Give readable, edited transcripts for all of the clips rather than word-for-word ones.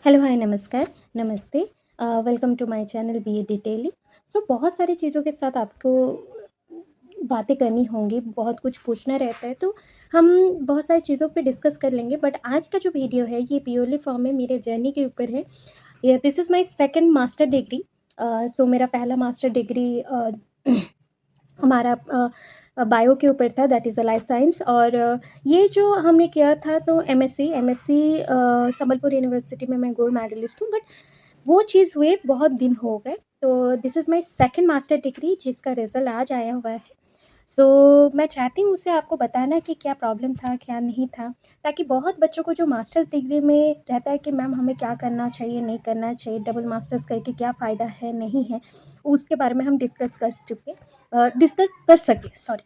Hello, hi, नमस्कार, नमस्ते। Welcome to my channel BA detailing. So बहुत सारी चीज़ों के साथ आपको बातें करनी होंगी, बहुत कुछ पूछना रहता है, तो हम बहुत सारी चीज़ों पे डिस्कस कर लेंगे। बट आज का जो वीडियो है, ये प्योरली फॉर्म में मेरे जर्नी के ऊपर है। ये this is my second master degree. So मेरा पहला मास्टर डिग्री हमारा बायो के ऊपर था, that is a life science. और ये जो हमने किया था तो एमएससी संबलपुर यूनिवर्सिटी में मैं गोल्ड मेडलिस्ट हूँ। बट वो चीज़ हुए बहुत दिन हो गए। तो this is my second master degree जिसका रिज़ल्ट आज आया हुआ है। सो मैं चाहती हूँ उसे आपको बताना कि क्या प्रॉब्लम था, क्या नहीं था, ताकि बहुत बच्चों को जो मास्टर्स डिग्री में रहता है कि मैम हमें क्या करना चाहिए, नहीं करना चाहिए, डबल मास्टर्स करके क्या फ़ायदा है, नहीं है, उसके बारे में हम डिस्कस कर सकें, सॉरी।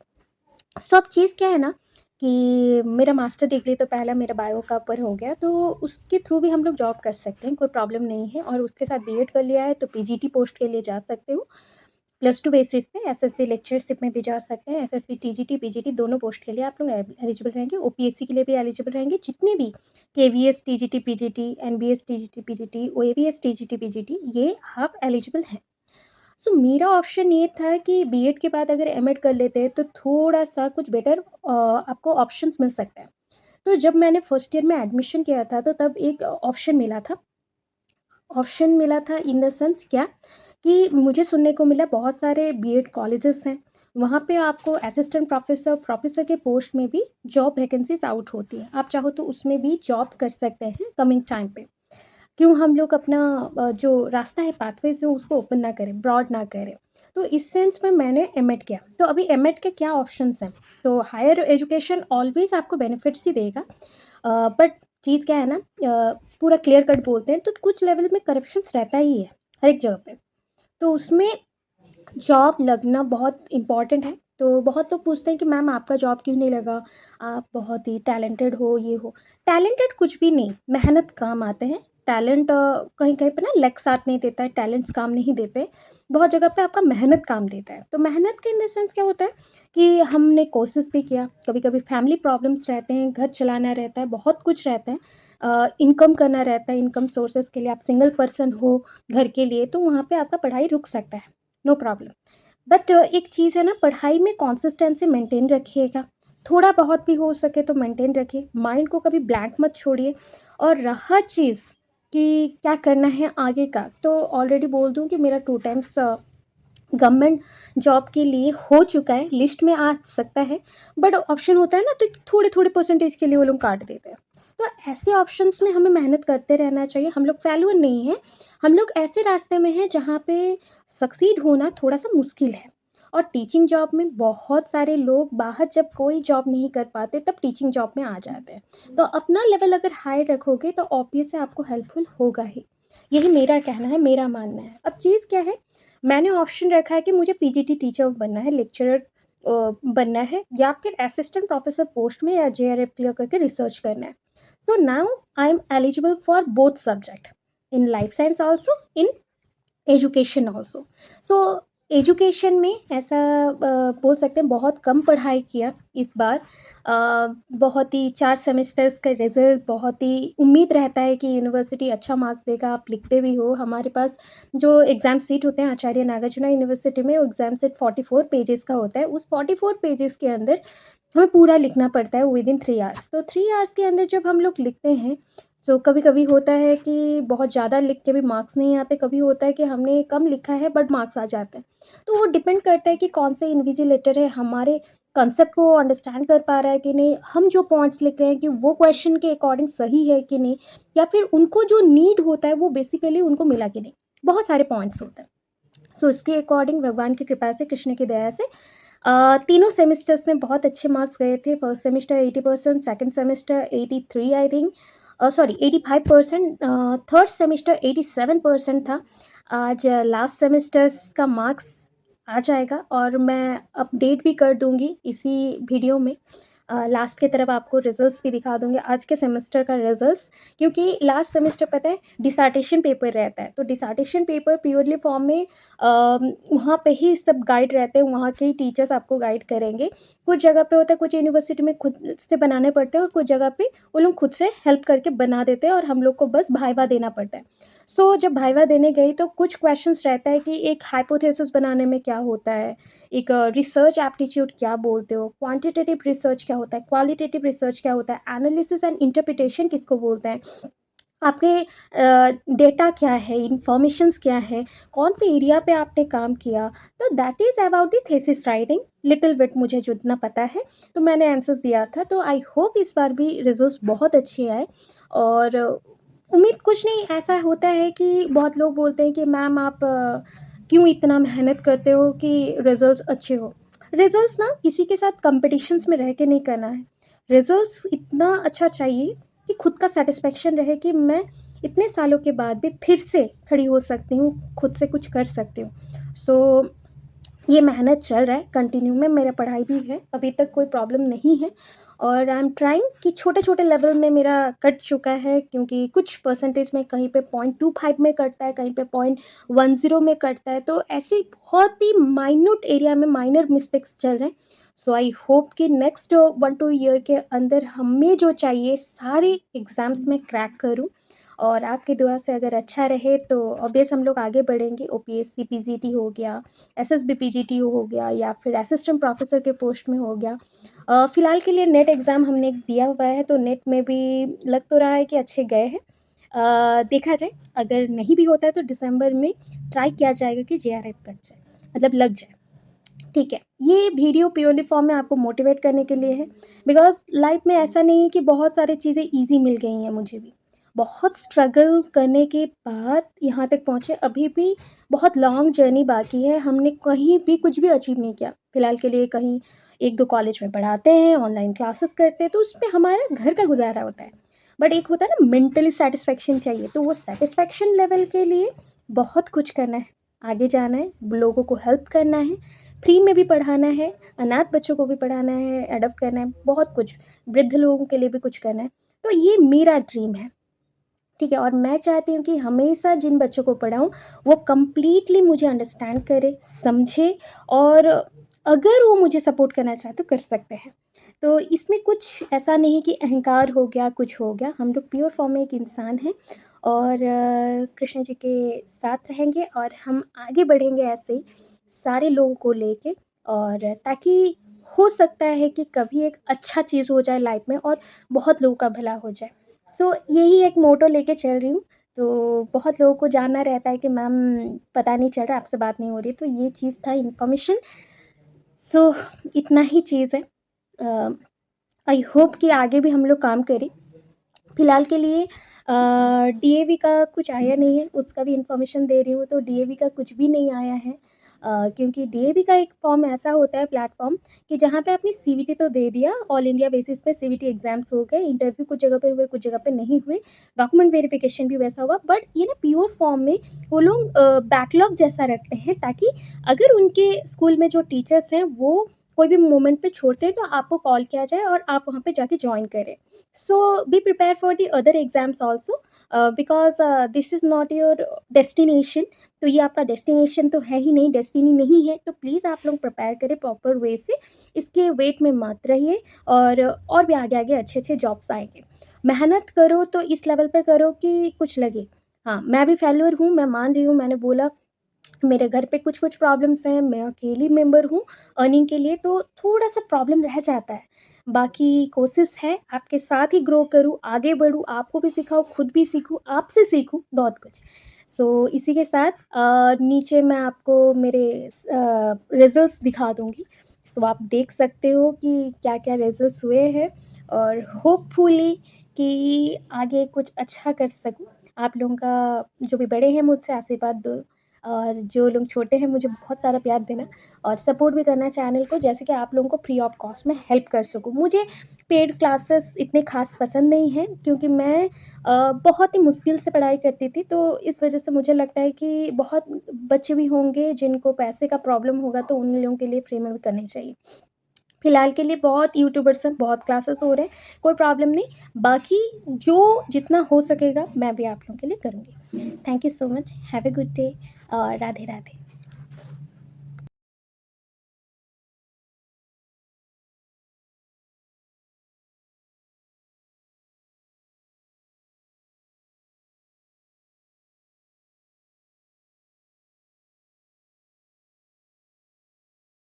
सब चीज़ क्या है ना कि मेरा मास्टर डिग्री तो पहला मेरा बायो का ऊपर हो गया, तो उसके थ्रू भी हम लोग जॉब कर सकते हैं, कोई प्रॉब्लम नहीं है। और उसके साथ बीएड कर लिया है तो पीजीटी पोस्ट के लिए जा सकते हो। +2 बेसिस पे एसएसबी लेक्चरशिप में भी जा सकते हैं। एसएसबी, टीजीटी, पीजीटी दोनों पोस्ट के लिए आप लोग एलिजिबल रहेंगे। ओपीएससी के लिए भी एलिजिबल रहेंगे। जितने भी KVS, TGT, PGT, NBS, TGT, PGT, ओएवीएस, TGT, PGT, ये आप एलिजिबल हैं। सो मेरा ऑप्शन ये था कि बीएड के बाद अगर एमएड कर लेते हैं तो थोड़ा-सा कुछ बेटर आपको ऑप्शंस मिल सकता है। तो जब मैंने फर्स्ट ईयर में एडमिशन किया था तो तब एक ऑप्शन मिला था इन द सेंस क्या कि मुझे सुनने को मिला बहुत सारे बीएड कॉलेजेस हैं, वहाँ पे आपको असिस्टेंट प्रोफेसर, प्रोफेसर के पोस्ट में भी जॉब वैकेंसीज़ आउट होती हैं। आप चाहो तो उसमें भी जॉब कर सकते हैं कमिंग टाइम पे। क्यों हम लोग अपना जो रास्ता है, पाथवेज़ है, उसको ओपन ना करें, ब्रॉड ना करें। तो इस सेंस में मैंने एमएड किया। तो अभी एमएड के क्या ऑप्शंस हैं? तो हायर एजुकेशन ऑलवेज़ आपको बेनिफिट्स ही देगा। बट चीज़ क्या है ना, पूरा क्लियर कट बोलते हैं तो कुछ लेवल में करप्शंस रहता ही है, हर एक जगह पे। तो उसमें जॉब लगना बहुत इम्पॉर्टेंट है। तो बहुत लोग पूछते हैं कि मैम आपका जॉब क्यों नहीं लगा? आप बहुत ही टैलेंटेड हो, ये हो। टैलेंटेड कुछ भी नहीं, मेहनत काम आते हैं। टैलेंट कहीं-कहीं पे ना लक साथ नहीं देता है, टैलेंट्स काम नहीं देते। बहुत जगह पे आपका मेहनत काम देता है। तो मेहनत के इन द सेंस क्या होता है कि हमने कोशिश भी किया, कभी-कभी फैमिली प्रॉब्लम्स रहते हैं, घर चलाना रहता है, बहुत कुछ रहता है। इनकम करना रहता है, इनकम सोर्सेज़ के लिए आप सिंगल पर्सन हो घर के लिए, तो वहाँ पे आपका पढ़ाई रुक सकता है। No problem. बट एक चीज़ है ना, पढ़ाई में कंसिस्टेंसी मेंटेन रखिएगा। थोड़ा बहुत भी हो सके तो मेंटेन रखिए। माइंड को कभी ब्लैंक मत छोड़िए। और रहा चीज़ कि क्या करना है आगे का, तो ऑलरेडी बोल दूँ कि मेरा 2 टाइम्स गवर्नमेंट जॉब के लिए हो चुका है, लिस्ट में आ सकता है। बट ऑप्शन होता है ना, तो थोड़े-थोड़े परसेंटेज के लिए वो लोग काट देते हैं। तो ऐसे ऑप्शंस में हमें मेहनत करते रहना चाहिए। हम लोग फेल्योर नहीं हैं, हम लोग ऐसे रास्ते में हैं जहाँ पे सक्सीड होना थोड़ा-सा मुश्किल है। और टीचिंग जॉब में बहुत सारे लोग बाहर जब कोई जॉब नहीं कर पाते तब टीचिंग जॉब में आ जाते हैं। तो अपना लेवल अगर हाई रखोगे तो ऑब्वियस है आपको हेल्पफुल होगा ही। यही मेरा कहना है, मेरा मानना है। अब चीज़ क्या है, मैंने ऑप्शन रखा है कि मुझे पीजीटी टीचर बनना है, लेक्चरर बनना है, या फिर असिस्टेंट प्रोफेसर पोस्ट में या जेआरएफ क्लियर करके रिसर्च करना है। So now I am eligible for both subject, in life science also, in education also. So education में ऐसा बोल सकते हैं बहुत कम पढ़ाई किया इस बार। बहुत ही 4 सेमेस्टर्स का रिज़ल्ट, बहुत ही उम्मीद रहता है कि यूनिवर्सिटी अच्छा मार्क्स देगा, आप लिखते भी हो। हमारे पास जो एग्ज़ाम सीट होते हैं आचार्य नागार्जुना यूनिवर्सिटी में, वो एग्ज़ाम सीट 44 पेजेज़ का होता है। उस 44 पेजेज़ के अंदर हमें पूरा लिखना पड़ता है विदिन 3 आवर्स। तो 3 आवर्स के अंदर जब हम लोग लिखते हैं, तो कभी-कभी होता है कि बहुत ज़्यादा लिख के भी मार्क्स नहीं आते, कभी होता है कि हमने कम लिखा है बट मार्क्स आ जाते हैं। तो वो डिपेंड करता है कि कौन से इन्विजिलेटर है, हमारे कॉन्सेप्ट को अंडरस्टैंड कर पा रहा है कि नहीं, हम जो पॉइंट्स लिख रहे हैं कि वो क्वेश्चन के अकॉर्डिंग सही है कि नहीं, या फिर उनको जो नीड होता है वो बेसिकली उनको मिला कि नहीं। बहुत सारे पॉइंट्स होते हैं। सो इसके अकॉर्डिंग भगवान की कृपा से, कृष्ण की दया से तीनों सेमेस्टर्स में बहुत अच्छे मार्क्स गए थे। First semester 80%, second semester 83 I think, sorry 85%, third semester 87% था। आज लास्ट सेमेस्टर्स का मार्क्स आ जाएगा और मैं अपडेट भी कर दूँगी इसी वीडियो में। लास्ट की तरफ आपको रिज़ल्ट्स भी दिखा दूँगी, आज के सेमेस्टर का रिज़ल्ट्स, क्योंकि लास्ट सेमेस्टर पता है डिसर्टेशन पेपर रहता है, तो डिसर्टेशन पेपर प्योरली फॉर्म में वहाँ पे ही सब गाइड रहते हैं, वहाँ के ही टीचर्स आपको गाइड करेंगे। कुछ जगह पे होता है, कुछ यूनिवर्सिटी में खुद से बनाने पड़ते हैं और कुछ जगह पे वो लोग खुद से हेल्प करके बना देते हैं और हम लोग को बस वाइवा देना पड़ता है। जब वाइवा देने गई तो कुछ क्वेश्चंस रहता है कि एक हाइपोथेसिस बनाने में क्या होता है, एक रिसर्च एप्टीट्यूड क्या बोलते हो, क्वांटिटेटिव रिसर्च क्या होता है, क्वालिटेटिव रिसर्च क्या होता है, एनालिसिस एंड इंटरप्रिटेशन किसको बोलते हैं, आपके डेटा क्या है, इन्फॉर्मेशंस क्या है, कौन से एरिया पे आपने काम किया। तो that is about the thesis writing, little bit मुझे जितना पता है, तो मैंने आंसर्स दिया था। तो आई होप इस बार भी रिजल्ट्स बहुत अच्छे आए। और उम्मीद कुछ नहीं, ऐसा होता है कि बहुत लोग बोलते हैं कि मैम आप क्यों इतना मेहनत करते हो कि रिजल्ट्स अच्छे हो। रिजल्ट्स ना किसी के साथ कंपटीशंस में रह के नहीं करना है। रिजल्ट्स इतना अच्छा चाहिए कि खुद का सैटिस्फैक्शन रहे कि मैं इतने सालों के बाद भी फिर से खड़ी हो सकती हूँ, खुद से कुछ कर सकती हूँ। सो ये मेहनत चल रहा है, कंटिन्यू में मेरा पढ़ाई भी है, अभी तक कोई प्रॉब्लम नहीं है। और आई एम ट्राइंग कि छोटे-छोटे लेवल में मेरा कट चुका है, क्योंकि कुछ परसेंटेज में कहीं पे 0.25 में कटता है, कहीं पे 0.10 में कटता है, तो ऐसे बहुत ही माइन्यूट एरिया में माइनर मिस्टेक्स चल रहे हैं। सो आई होप कि नेक्स्ट 1-2 ईयर के अंदर हमें जो चाहिए सारे एग्ज़ाम्स में क्रैक करूँ। और आपकी दुआ से अगर अच्छा रहे तो ऑब्वियस हम लोग आगे बढ़ेंगे, ओपीएससी, पीजीटी हो गया, एसएसबी पीजीटी हो गया, या फिर असिस्टेंट प्रोफेसर के पोस्ट में हो गया। फ़िलहाल के लिए नेट एग्ज़ाम हमने दिया हुआ है, तो नेट में भी लग तो रहा है कि अच्छे गए हैं। देखा जाए, अगर नहीं भी होता है तो दिसंबर में ट्राई किया जाएगा कि जेआरएफ कट जाए, मतलब लग जाए। ठीक है, ये वीडियो प्योरली फॉर्म में आपको मोटिवेट करने के लिए है, बिकॉज़ लाइफ में ऐसा नहीं है कि बहुत सारी चीज़ें ईज़ी मिल गई हैं मुझे भी। बहुत स्ट्रगल करने के बाद यहाँ तक पहुँचे, अभी भी बहुत लॉन्ग जर्नी बाकी है, हमने कहीं भी कुछ भी अचीव नहीं किया। फिलहाल के लिए कहीं 1-2 कॉलेज में पढ़ाते हैं, ऑनलाइन क्लासेस करते हैं, तो उसमें हमारा घर का गुज़ारा होता है। बट एक होता है ना मेंटली सैटिस्फैक्शन चाहिए, तो वो सैटिस्फैक्शन लेवल के लिए बहुत कुछ करना है, आगे जाना है, लोगों को हेल्प करना है, फ्री में भी पढ़ाना है, अनाथ बच्चों को भी पढ़ाना है, एडॉप्ट करना है, बहुत कुछ, वृद्ध लोगों के लिए भी कुछ करना है। तो ये मेरा ड्रीम है, ठीक है? और मैं चाहती हूँ कि हमेशा जिन बच्चों को पढ़ाऊँ, वो कंप्लीटली मुझे अंडरस्टैंड करे, समझे, और अगर वो मुझे सपोर्ट करना चाहे तो कर सकते हैं। तो इसमें कुछ ऐसा नहीं कि अहंकार हो गया, कुछ हो गया, हम लोग प्योर फॉर्म में एक इंसान हैं, और कृष्ण जी के साथ रहेंगे और हम आगे बढ़ेंगे ऐसे ही सारे लोगों को लेके, और ताकि हो सकता है कि कभी एक अच्छा चीज़ हो जाए लाइफ में और बहुत लोगों का भला हो जाए। यही एक मोटो लेके चल रही हूँ। तो बहुत लोगों को जानना रहता है कि मैम पता नहीं चल रहा, आपसे बात नहीं हो रही, तो ये चीज़ था इन्फॉर्मेशन। सो इतना ही चीज़ है। आई होप कि आगे भी हम लोग काम करें। फिलहाल के लिए डीएवी का कुछ आया नहीं है, उसका भी इन्फॉर्मेशन दे रही हूँ, तो डीएवी का कुछ भी नहीं आया है। क्योंकि डीएवी का एक फॉर्म ऐसा होता है प्लेटफ़ॉर्म, कि जहाँ पे आपने सीवीटी तो दे दिया, ऑल इंडिया बेसिस पे सीवीटी एग्ज़ाम्स हो गए, इंटरव्यू कुछ जगह पे हुए, कुछ जगह पे नहीं हुए, डॉक्यूमेंट वेरिफ़िकेशन भी वैसा हुआ, बट ये ना प्योर फॉर्म में वो लोग बैकलॉग जैसा रखते हैं, ताकि अगर उनके स्कूल में जो टीचर्स हैं वो कोई भी मोमेंट पे छोड़ते हैं तो आपको कॉल किया जाए और आप वहाँ पे जाके जॉइन करें। So be prepared for the other exams also, because this is not your destination। तो ये आपका डेस्टिनेशन तो है ही नहीं, डेस्टिनी नहीं है, तो प्लीज़ आप लोग प्रिपेयर करें प्रॉपर वे से, इसके वेट में मत रहिए, और भी आगे आगे अच्छे अच्छे जॉब्स आएंगे। मेहनत करो तो इस लेवल पे करो कि कुछ लगे। हाँ, मैं भी फेल्योर हूँ, मैं मान रही हूँ, मैंने बोला मेरे घर पे कुछ-कुछ प्रॉब्लम्स हैं, मैं अकेली मेंबर हूँ अर्निंग के लिए, तो थोड़ा-सा प्रॉब्लम रह जाता है। बाकी कोशिश है आपके साथ ही ग्रो करूँ, आगे बढ़ूँ, आपको भी सिखाऊँ, खुद भी सीखूँ, आपसे सीखूँ बहुत कुछ। इसी के साथ नीचे मैं आपको मेरे रिज़ल्ट्स दिखा दूँगी। आप देख सकते हो कि क्या-क्या रिज़ल्ट्स हुए हैं, और होपफुली कि आगे कुछ अच्छा कर सकूँ। आप लोगों का जो भी बड़े हैं मुझसे आशीर्वाद दो, और जो लोग छोटे हैं मुझे बहुत सारा प्यार देना, और सपोर्ट भी करना चैनल को, जैसे कि आप लोगों को फ्री ऑफ कॉस्ट में हेल्प कर सकूँ। मुझे पेड क्लासेस इतने ख़ास पसंद नहीं हैं, क्योंकि मैं बहुत ही मुश्किल से पढ़ाई करती थी, तो इस वज़ह से मुझे लगता है कि बहुत बच्चे भी होंगे जिनको पैसे का प्रॉब्लम होगा, तो उन लोगों के लिए फ्री में भी करनी चाहिए। फ़िलहाल के लिए बहुत यूट्यूबर्स हैं, बहुत क्लासेस हो रहे हैं, कोई प्रॉब्लम नहीं। बाकी जो जितना हो सकेगा मैं भी आप लोगों के लिए करूँगी। Thank you so much. Have a good day. Radhe, Radhe.